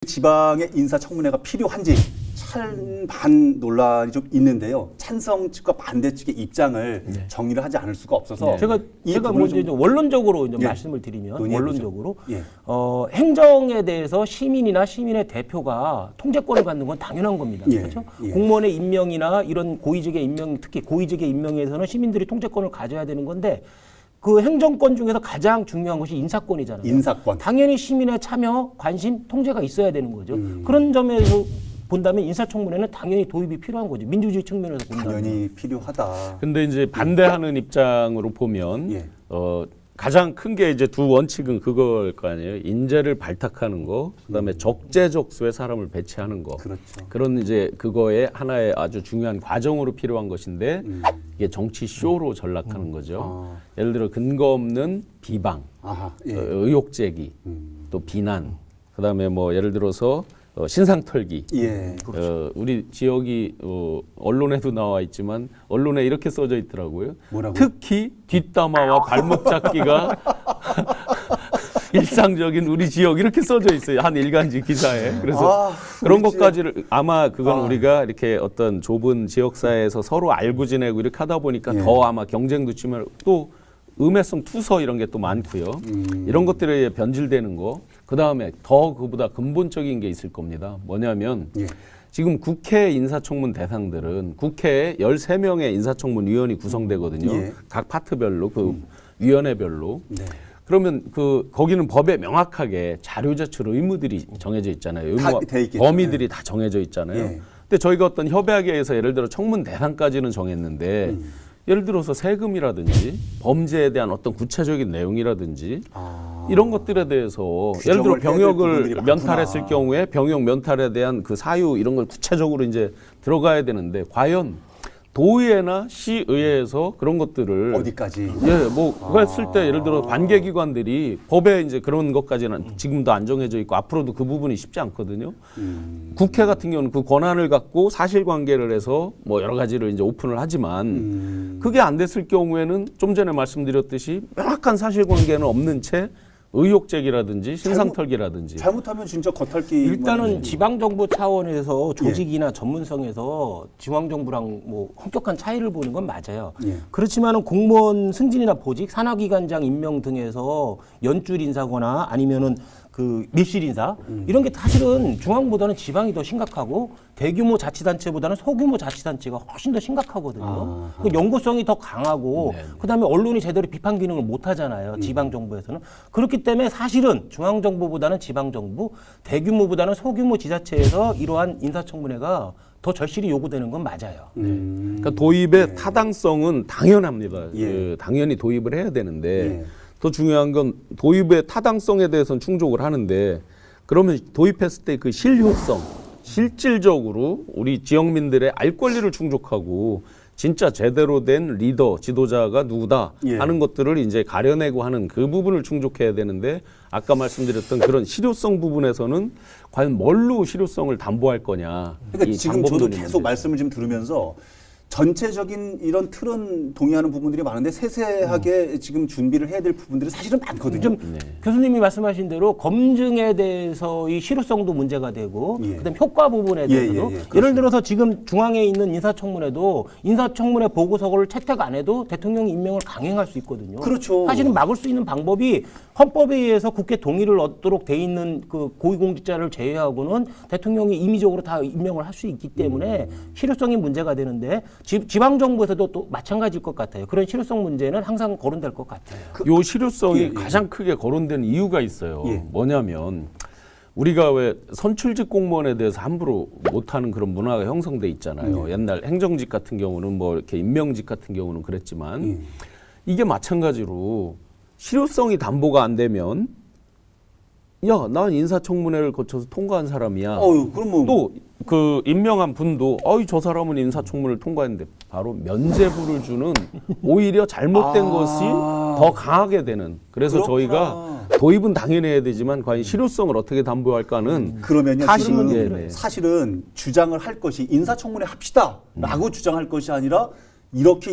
지방의 인사청문회가 필요한지 찬반 논란이 좀 있는데요. 찬성 측과 반대 측의 입장을 정리를 하지 않을 수가 없어서 제가 먼저 이제 원론적으로 이제 말씀을 드리면 원론적으로 행정에 대해서 시민이나 시민의 대표가 통제권을 갖는 건 당연한 겁니다. 그렇죠? 공무원의 임명이나 이런 고위직의 임명, 특히 고위직의 임명에서는 시민들이 통제권을 가져야 되는 건데 그 행정권 중에서 가장 중요한 것이 인사권이잖아요. 인사권. 당연히 시민의 참여, 관심, 통제가 있어야 되는 거죠. 그런 점에서 본다면 인사청문회는 당연히 도입이 필요한 거죠. 민주주의 측면에서 본다면. 당연히 필요하다. 근데 이제 반대하는 입장으로 보면 가장 큰 게 이제 두 원칙은 그걸 거 아니에요. 인재를 발탁하는 거, 그다음에 적재적소에 사람을 배치하는 거. 그렇죠. 그런 이제 그거에 하나의 아주 중요한 과정으로 필요한 것인데 이게 정치 쇼로 전락하는 거죠. 예를 들어 근거 없는 비방, 의혹 제기, 또 비난, 그다음에 뭐 예를 들어서 신상 털기. 그렇죠. 우리 지역이 언론에도 나와 있지만 언론에 이렇게 써져 있더라고요. 뭐라고요? 특히 뒷담화와 발목 잡기가 일상적인 우리 지역 이렇게 써져 있어요. 한 일간지 기사에. 그래서 그런 것까지를 아마 그건 우리가 이렇게 어떤 좁은 지역사회에서 서로 알고 지내고 이렇게 하다 보니까 더 아마 경쟁도 치밀 또 음해성 투서 이런 게 또 많고요. 이런 것들에 변질되는 거. 그다음에 더 그보다 근본적인 게 있을 겁니다. 뭐냐면 지금 국회 인사청문 대상들은 국회에 13명의 인사청문 위원이 구성되거든요. 각 파트별로 그 위원회별로. 그러면 거기는 법에 명확하게 자료 제출 의무들이 정해져 있잖아요. 범위들이 다 정해져 있잖아요. 근데 저희가 어떤 협약에 의해서 예를 들어 청문 대상까지는 정했는데 예를 들어서 세금이라든지 범죄에 대한 어떤 구체적인 내용이라든지 이런 것들에 대해서 예를 들어 병역을 면탈했을 경우에 병역 면탈에 대한 그 사유 이런 걸 구체적으로 이제 들어가야 되는데 과연 도의회나 시의회에서 그런 것들을 어디까지? 그거 했을 때 예를 들어 관계기관들이 법에 이제 그런 것까지는 지금도 안 정해져 있고 앞으로도 그 부분이 쉽지 않거든요. 국회 같은 경우는 그 권한을 갖고 사실관계를 해서 뭐 여러 가지를 이제 오픈을 하지만 그게 안 됐을 경우에는 좀 전에 말씀드렸듯이 명확한 사실관계는 없는 채 의혹 제기라든지 신상 털기라든지 잘못하면 진짜 겉핥기. 일단은 지방정부 차원에서 조직이나 전문성에서 중앙정부랑 뭐 엄격한 차이를 보는 건 맞아요. 그렇지만은 공무원 승진이나 보직, 산하기관장 임명 등에서 연줄 인사거나 아니면은 그 밀실 인사 이런 게 사실은 중앙보다는 지방이 더 심각하고 대규모 자치단체보다는 소규모 자치단체가 훨씬 더 심각하거든요. 그 연구성이 더 강하고 그다음에 언론이 제대로 비판 기능을 못 하잖아요. 지방 정부에서는. 그렇기 때문에 사실은 중앙 정부보다는 지방 정부, 대규모보다는 소규모 지자체에서 이러한 인사청문회가 더 절실히 요구되는 건 맞아요. 그러니까 도입의 타당성은 당연합니다. 당연히 도입을 해야 되는데 더 중요한 건 도입의 타당성에 대해서는 충족을 하는데 그러면 도입했을 때 그 실효성, 실질적으로 우리 지역민들의 알 권리를 충족하고 진짜 제대로 된 리더, 지도자가 누구다 하는 것들을 이제 가려내고 하는 그 부분을 충족해야 되는데 아까 말씀드렸던 그런 실효성 부분에서는 과연 뭘로 실효성을 담보할 거냐. 그러니까 지금 저도 계속 말씀을 좀 들으면서 전체적인 이런 틀은 동의하는 부분들이 많은데 세세하게 지금 준비를 해야 될 부분들이 사실은 많거든요. 교수님이 말씀하신 대로 검증에 대해서의 실효성도 문제가 되고 그다음 효과 부분에 대해서도 예를 들어서 지금 중앙에 있는 인사청문회도 인사청문회 보고서를 채택 안 해도 대통령 임명을 강행할 수 있거든요. 그렇죠. 사실은 막을 수 있는 방법이 헌법에 의해서 국회 동의를 얻도록 돼 있는 그 고위공직자를 제외하고는 대통령이 임의적으로 다 임명을 할 수 있기 때문에 실효성이 문제가 되는데 지방정부에서도 또 마찬가지일 것 같아요. 그런 실효성 문제는 항상 거론될 것 같아요. 요 실효성이 가장 크게 거론되는 이유가 있어요. 뭐냐면 우리가 왜 선출직 공무원에 대해서 함부로 못하는 그런 문화가 형성돼 있잖아요. 옛날 행정직 같은 경우는 뭐 이렇게 임명직 같은 경우는 그랬지만 이게 마찬가지로 실효성이 담보가 안 되면 야, 난 인사청문회를 거쳐서 통과한 사람이야. 그럼 또 그 임명한 분도 저 사람은 인사청문회를 통과했는데 바로 면죄부를 주는 오히려 잘못된 것이 더 강하게 되는. 그래서 저희가 도입은 당연히 해야 되지만 과연 실효성을 어떻게 담보할까는 그러면요. 사실은 주장을 할 것이 인사청문회 합시다라고 주장할 것이 아니라 이렇게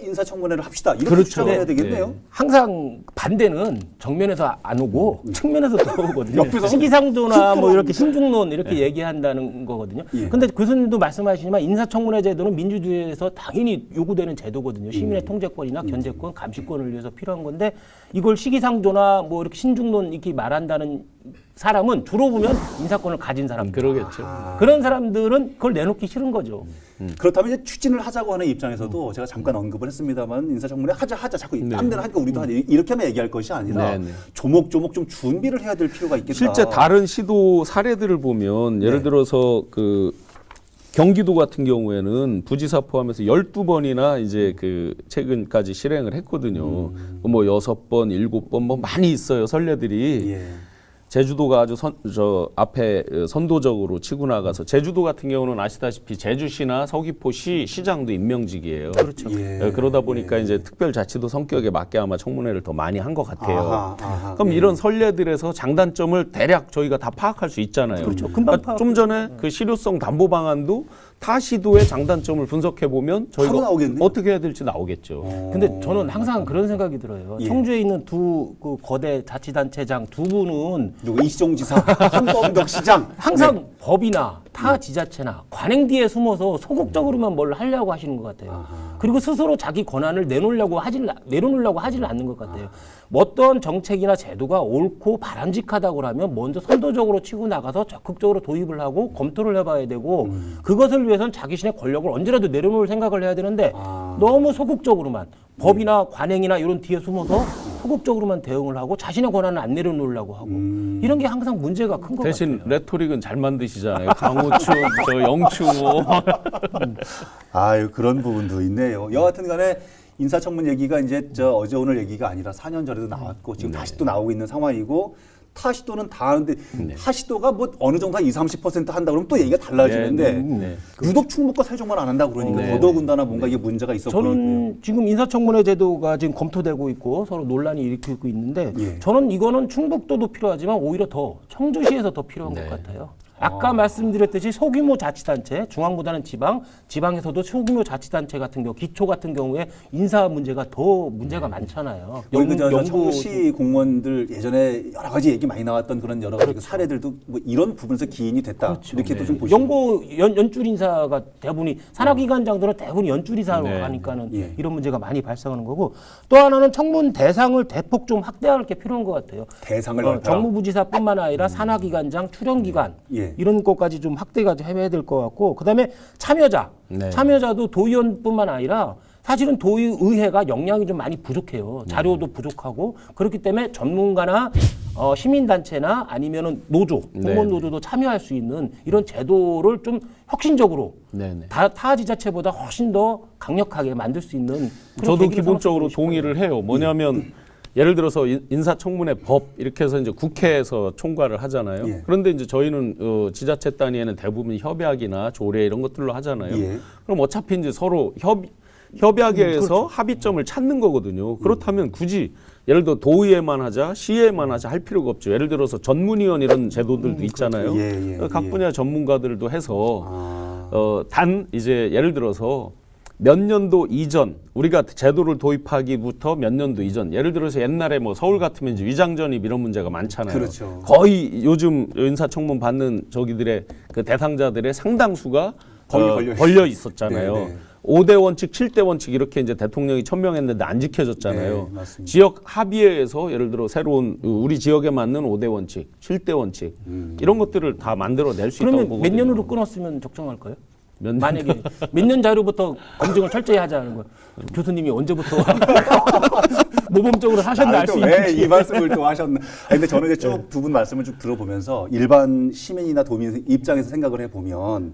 인사청문회를 합시다. 이렇게 그렇죠. 주장을 해야 되겠네요. 네. 항상 반대는 정면에서 안 오고 측면에서 들어오거든요. 옆에서 시기상조나 뭐 이렇게 신중론 이렇게 얘기한다는 거거든요. 예. 근데 교수님도 말씀하시지만 인사청문회 제도는 민주주의에서 당연히 요구되는 제도거든요. 시민의 통제권이나 견제권, 감시권을 위해서 필요한 건데 이걸 시기상조나 뭐 이렇게 신중론 이렇게 말한다는 사람은 주로 보면 인사권을 가진 사람들. 그러겠죠. 그런 사람들은 그걸 내놓기 싫은 거죠. 그렇다면 이제 추진을 하자고 하는 입장에서도 제가 잠깐 언급을 했습니다만 인사청문회 하자 자꾸 딴 데는 하니까 우리도 하자 이렇게만 얘기할 것이 아니라 조목조목 좀 준비를 해야 될 필요가 있겠다. 실제 다른 시도 사례들을 보면 예를 들어서 그 경기도 같은 경우에는 부지사 포함해서 12번이나 이제 그 최근까지 실행을 했거든요. 뭐 6번, 7번 뭐 많이 있어요. 선례들이. 예. 제주도가 아주 앞에 선도적으로 치고 나가서 제주도 같은 경우는 아시다시피 제주시나 서귀포시 시장도 임명직이에요. 그렇죠. 예. 그러다 보니까 이제 특별자치도 성격에 맞게 아마 청문회를 더 많이 한 것 같아요. 아하, 그럼 예. 이런 선례들에서 장단점을 대략 저희가 다 파악할 수 있잖아요. 그렇죠. 금방 파악. 좀 전에 그 실효성 담보 방안도 타 시도의 장단점을 분석해 보면 저희가 바로 나오겠네요. 어떻게 해야 될지 나오겠죠. 근데 저는 항상 그런 생각이 들어요. 예. 청주에 있는 두 그 거대 자치단체장 두 분은 누구 이시종 지사, 한범덕 시장 항상 법이나 타 지자체나 관행 뒤에 숨어서 소극적으로만 뭘 하려고 하시는 것 같아요. 그리고 스스로 자기 권한을 내놓으려고 하질 않는 것 같아요. 뭐 어떤 정책이나 제도가 옳고 바람직하다고 하면 먼저 선도적으로 치고 나가서 적극적으로 도입을 하고 검토를 해봐야 되고 그것을 위해서는 자기신의 권력을 언제라도 내려놓을 생각을 해야 되는데 너무 소극적으로만 법이나 관행이나 이런 뒤에 숨어서 소극적으로만 대응을 하고 자신의 권한을 안 내려놓으려고 하고 이런 게 항상 문제가 큰 것 대신 같아요. 레토릭은 잘 만드시잖아요. 강호충, 저 영충. 아유 그런 부분도 있네요. 여하튼 간에 인사청문 얘기가 이제 어제 오늘 얘기가 아니라 4년 전에도 나왔고 지금 다시 또 나오고 있는 상황이고 타시도는 다 하는데 하시도가 뭐 어느 정도 한 20-30% 한다 그러면 또 얘기가 달라지는데 유독 충북과 세종만 안 한다 그러니까 더더군다나 뭔가 이게 문제가 있어 보이고요. 저는 지금 인사청문회 제도가 지금 검토되고 있고 서로 논란이 일으키고 있는데 예. 저는 이거는 충북도도 필요하지만 오히려 더 청주시에서 더 필요한 것 같아요. 아까 말씀드렸듯이 소규모 자치단체, 중앙보다는 지방에서도 소규모 자치단체 같은 경우, 기초 같은 경우에 인사 문제가 더 문제가 많잖아요. 청주시 공무원들 예전에 여러 가지 얘기 많이 나왔던 그런 여러 가지 사례들도 뭐 이런 부분에서 기인이 됐다. 이렇게도 좀 보시죠. 연고 연줄 인사가 대부분이 산하기관장들은 대부분 연줄 인사로 하니까는 이런 문제가 많이 발생하는 거고 또 하나는 청문 대상을 대폭 좀 확대할 게 필요한 것 같아요. 대상을 넓혀라. 정무부지사뿐만 아니라 산하기관장, 출연기관 이런 것까지 좀 확대가 해야 될 것 같고 그다음에 참여자도 도의원뿐만 아니라 사실은 도의회가 역량이 좀 많이 부족해요. 자료도 부족하고 그렇기 때문에 전문가나 시민단체나 아니면은 노조, 공무원 노조도 참여할 수 있는 이런 제도를 좀 혁신적으로 타 지자체보다 훨씬 더 강력하게 만들 수 있는 그런 저도 기본적으로 동의를 해요. 뭐냐면 예를 들어서 인사청문회 법 이렇게 해서 이제 국회에서 통과를 하잖아요. 그런데 이제 저희는 지자체 단위에는 대부분 협약이나 조례 이런 것들로 하잖아요. 그럼 어차피 이제 서로 협약에서 합의점을 찾는 거거든요. 그렇다면 굳이 예를 들어 도의회만 하자, 시의회만 하자 할 필요가 없죠. 예를 들어서 전문위원 이런 제도들도 있잖아요. 각 분야 전문가들도 해서 단 이제 예를 들어서 몇 년도 이전 우리가 제도를 도입하기부터 몇 년도 이전 예를 들어서 옛날에 뭐 서울 같으면 이제 위장전입 이런 문제가 많잖아요. 그렇죠. 거의 요즘 인사청문 받는 저기들의 그 대상자들의 상당수가 걸려 있었잖아요. 5대 원칙, 7대 원칙 이렇게 이제 대통령이 천명했는데 안 지켜졌잖아요. 지역 합의회에서 예를 들어 새로운 우리 지역에 맞는 5대 원칙, 7대 원칙 이런 것들을 다 만들어낼 수 있다고 보거든요. 그러면 몇 년으로 끊었으면 적정할까요? 만약에 몇 년 자료부터 검증을 철저히 하자는 거예요. 교수님이 언제부터 모범적으로 하셨나 알 수 있는지. 이 말씀을 또 하셨나. 근데 저는 이제 쭉 두 분 말씀을 쭉 들어보면서 일반 시민이나 도민 입장에서 생각을 해보면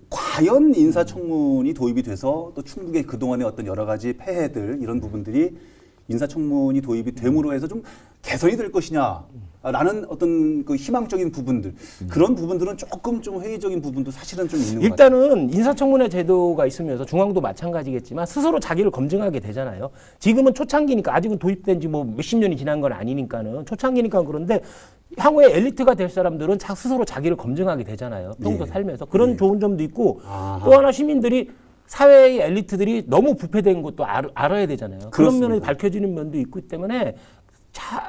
과연 인사청문이 도입이 돼서 또 충북의 그동안의 어떤 여러 가지 폐해들 이런 부분들이 인사청문이 도입이 됨으로 해서 좀 개선이 될 것이냐 라는 어떤 그 희망적인 부분들 그런 부분들은 조금 좀 회의적인 부분도 사실은 좀 있는 것 같아요. 일단은 인사청문회 제도가 있으면서 중앙도 마찬가지겠지만 스스로 자기를 검증하게 되잖아요. 지금은 초창기니까 아직은 도입된 지 뭐 몇십 년이 지난 건 아니니까는 초창기니까 그런데 향후에 엘리트가 될 사람들은 스스로 자기를 검증하게 되잖아요. 평소 살면서 그런 좋은 점도 있고 또 하나 시민들이 사회의 엘리트들이 너무 부패된 것도 알아야 되잖아요. 그런 그렇습니다. 면이 밝혀지는 면도 있기 때문에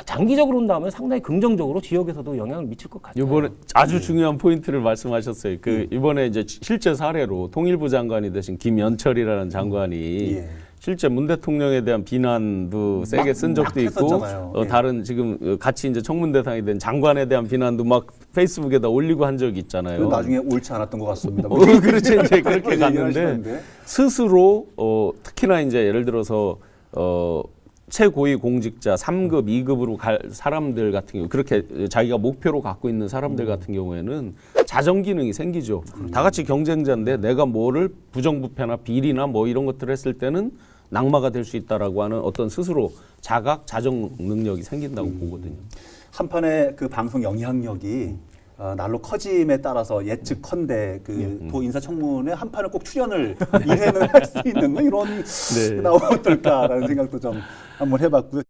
장기적으로 본다면 상당히 긍정적으로 지역에서도 영향을 미칠 것 같아요. 이번에 아주 중요한 포인트를 말씀하셨어요. 그 이번에 이제 실제 사례로 통일부 장관이 되신 김연철이라는 장관이 예. 실제 문 대통령에 대한 비난도 세게 쓴 적도 있고 했었잖아요. 예. 다른 지금 같이 이제 청문 대상이 된 장관에 대한 비난도 막 페이스북에다 올리고 한 적이 있잖아요. 나중에 옳지 않았던 것 같습니다. 그렇지 이제 그렇게 얘기를 갔는데 하시는데. 스스로 특히나 이제 예를 들어서 최고위 공직자 3급, 2급으로 갈 사람들 같은 경우 그렇게 자기가 목표로 갖고 있는 사람들 같은 경우에는 자정 기능이 생기죠. 다 같이 경쟁자인데 내가 뭐를 부정부패나 비리나 뭐 이런 것들을 했을 때는 낙마가 될 수 있다라고 하는 어떤 스스로 자각, 자정 능력이 생긴다고 보거든요. 한편의 그 방송 영향력이 날로 커짐에 따라서 예측컨대 그 도 인사청문회 한 판을 꼭 출연을 1회는 할 수 있는 뭐 이런 나오면 어떨까라는 생각도 좀 한번 해봤고요.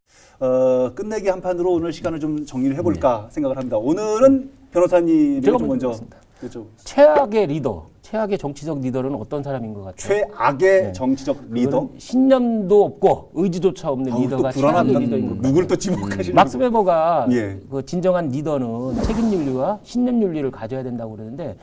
끝내기 한 판으로 오늘 시간을 좀 정리를 해볼까 생각을 합니다. 오늘은 변호사님이 제가 좀 먼저 여쭤보겠습니다. 최악의 리더, 최악의 정치적 리더는 어떤 사람인 것 같아요? 최악의 정치적 리더? 신념도 없고 의지조차 없는 리더가 최악의 리더인 것 같아요. 누구를 또 지목하시는 막스 베버가 예. 그 진정한 리더는 책임윤리와 신념윤리를 가져야 된다고 그러는데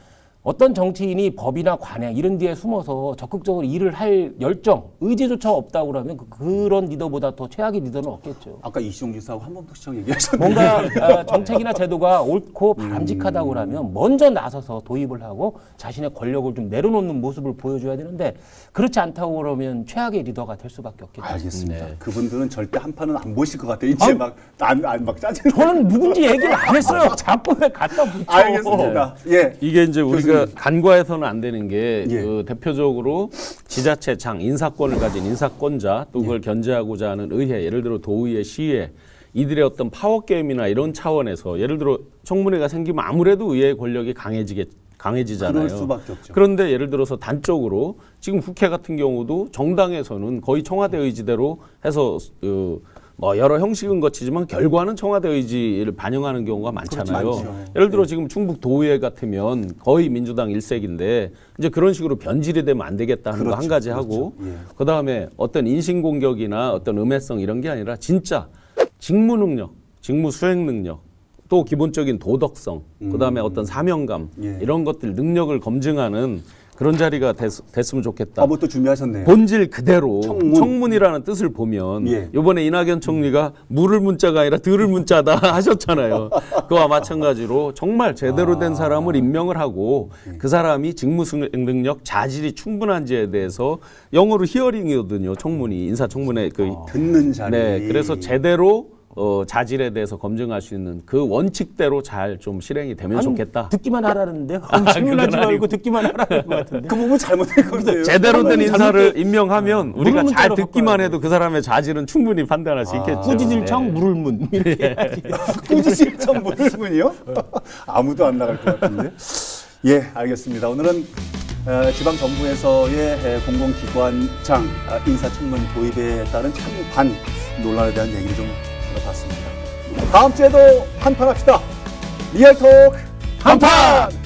어떤 정치인이 법이나 관행 이런 데에 숨어서 적극적으로 일을 할 열정, 의지조차 없다고 그러면 그런 리더보다 더 최악의 리더는 없겠죠. 아까 이시용 지사하고 한 번 더 시작 얘기하셨는데 뭔가 정책이나 제도가 옳고 바람직하다고 그러면 먼저 나서서 도입을 하고 자신의 권력을 좀 내려놓는 모습을 보여줘야 되는데 그렇지 않다고 그러면 최악의 리더가 될 수밖에 없겠죠. 알겠습니다. 그분들은 절대 한 판은 안 보실 것 같아요. 이제 막 짜증. 저는 누군지 얘기를 안 했어요. 자꾸 왜 갖다 붙여. 알겠습니다. 예. 이게 이제 우리가 간과해서는 안 되는 게 예. 그 대표적으로 지자체장 인사권을 가진 인사권자 또 그걸 견제하고자 하는 의회 예를 들어 도의회 시의회 이들의 어떤 파워 게임이나 이런 차원에서 예를 들어 청문회가 생기면 아무래도 의회의 권력이 강해지잖아요. 그럴 수밖에 없죠. 그런데 예를 들어서 단적으로 지금 국회 같은 경우도 정당에서는 거의 청와대 의지대로 해서 뭐 여러 형식은 거치지만 결과는 청와대 의지를 반영하는 경우가 많잖아요. 그렇죠, 많죠. 예를 들어 지금 충북 도의회 같으면 거의 민주당 일색인데 이제 그런 식으로 변질이 되면 안 되겠다 하는 거 한 가지 하고 그다음에 어떤 인신 공격이나 어떤 음해성 이런 게 아니라 진짜 직무 능력, 직무 수행 능력 또 기본적인 도덕성, 그다음에 어떤 사명감 이런 것들 능력을 검증하는 그런 자리가 됐으면 좋겠다. 뭐 또 준비하셨네요. 본질 그대로 청문. 청문이라는 뜻을 보면 예. 이번에 이낙연 총리가 물을 문자가 아니라 들을 문자다 하셨잖아요. 그와 마찬가지로 정말 제대로 된 사람을 임명을 하고 그 사람이 직무 수행 능력, 자질이 충분한지에 대해서 영어로 히어링이거든요. 청문이 인사청문회 듣는 자리. 네, 그래서 제대로 자질에 대해서 검증할 수 있는 그 원칙대로 잘 좀 실행이 되면 좋겠다. 듣기만 하라는데요. 질문하지 말고 듣기만 하라는 것 같은데. 그 부분 잘못된 건데요. 제대로 된 인사를 임명하면 우리가 물을 잘 문자로 듣기만 해도 그 사람의 자질은 충분히 판단할 수 있겠죠. 꾸지질청 물을문 이렇게 해야지. 꾸지실청 모르시군요. 아무도 안 나갈 것 같은데. 예, 알겠습니다. 오늘은 지방정부에서의 공공기관장 인사청문 도입에 따른 찬반 논란에 대한 얘기를 좀 들어봤습니다. 다음 주에도 한판 합시다. 리얼톡 한판!